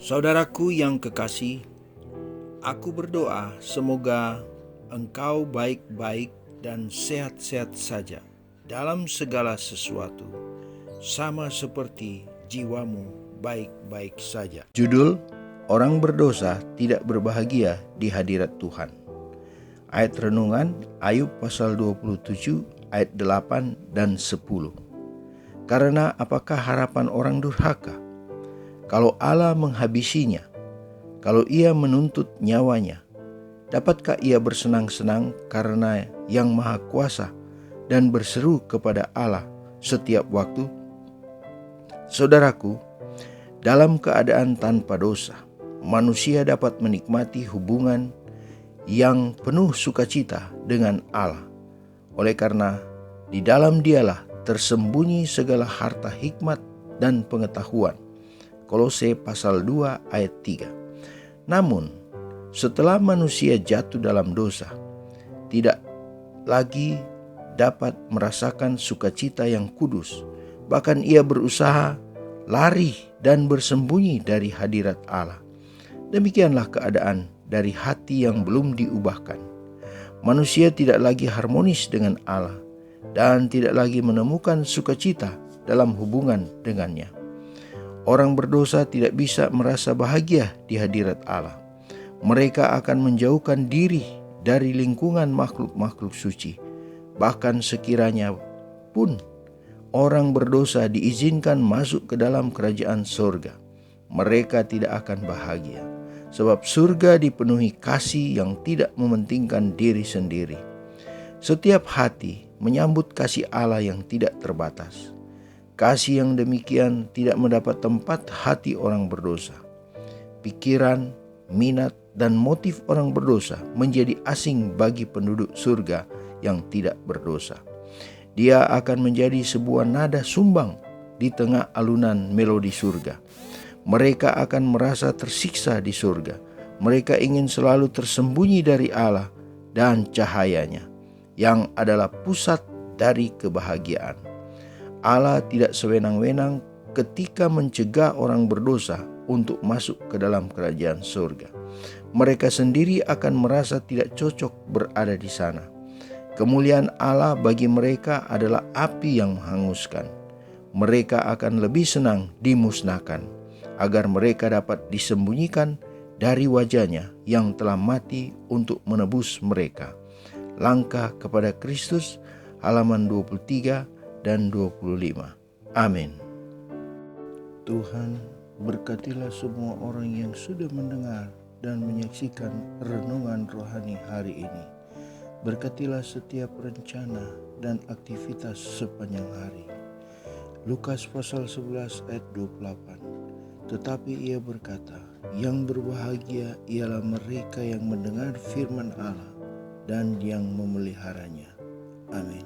Saudaraku yang kekasih, aku berdoa semoga engkau baik-baik dan sehat-sehat saja dalam segala sesuatu, sama seperti jiwamu baik-baik saja. Judul: Orang berdosa tidak berbahagia di hadirat Tuhan. Ayat renungan Ayub pasal 27 ayat 8 dan 10. Karena apakah harapan orang durhaka? Kalau Allah menghabisinya, kalau ia menuntut nyawanya, dapatkah ia bersenang-senang karena Yang Maha Kuasa dan berseru kepada Allah setiap waktu? Saudaraku, dalam keadaan tanpa dosa, manusia dapat menikmati hubungan yang penuh sukacita dengan Allah. Oleh karena di dalam Dialah tersembunyi segala harta hikmat dan pengetahuan. Kolose pasal 2 ayat 3. Namun, setelah manusia jatuh dalam dosa, tidak lagi dapat merasakan sukacita yang kudus. Bahkan ia berusaha lari dan bersembunyi dari hadirat Allah. Demikianlah keadaan dari hati yang belum diubahkan. Manusia tidak lagi harmonis dengan Allah dan tidak lagi menemukan sukacita dalam hubungan dengannya. Orang berdosa tidak bisa merasa bahagia di hadirat Allah. Mereka akan menjauhkan diri dari lingkungan makhluk-makhluk suci. Bahkan sekiranya pun orang berdosa diizinkan masuk ke dalam kerajaan surga, mereka tidak akan bahagia. Sebab surga dipenuhi kasih yang tidak mementingkan diri sendiri. Setiap hati menyambut kasih Allah yang tidak terbatas. Kasih yang demikian tidak mendapat tempat hati orang berdosa. Pikiran, minat, dan motif orang berdosa menjadi asing bagi penduduk surga yang tidak berdosa. Dia akan menjadi sebuah nada sumbang di tengah alunan melodi surga. Mereka akan merasa tersiksa di surga. Mereka ingin selalu tersembunyi dari Allah dan cahayanya, yang adalah pusat dari kebahagiaan. Allah tidak sewenang-wenang ketika mencegah orang berdosa untuk masuk ke dalam kerajaan surga. Mereka sendiri akan merasa tidak cocok berada di sana. Kemuliaan Allah bagi mereka adalah api yang menghanguskan. Mereka akan lebih senang dimusnahkan, agar mereka dapat disembunyikan dari wajahnya yang telah mati untuk menebus mereka. Langkah kepada Kristus, halaman 23 dan 25. Amin. Tuhan, berkatilah semua orang yang sudah mendengar dan menyaksikan renungan rohani hari ini. Berkatilah setiap rencana dan aktivitas sepanjang hari. Lukas pasal 11 ayat 28. Tetapi ia berkata, yang berbahagia ialah mereka yang mendengar firman Allah dan yang memeliharanya. Amin.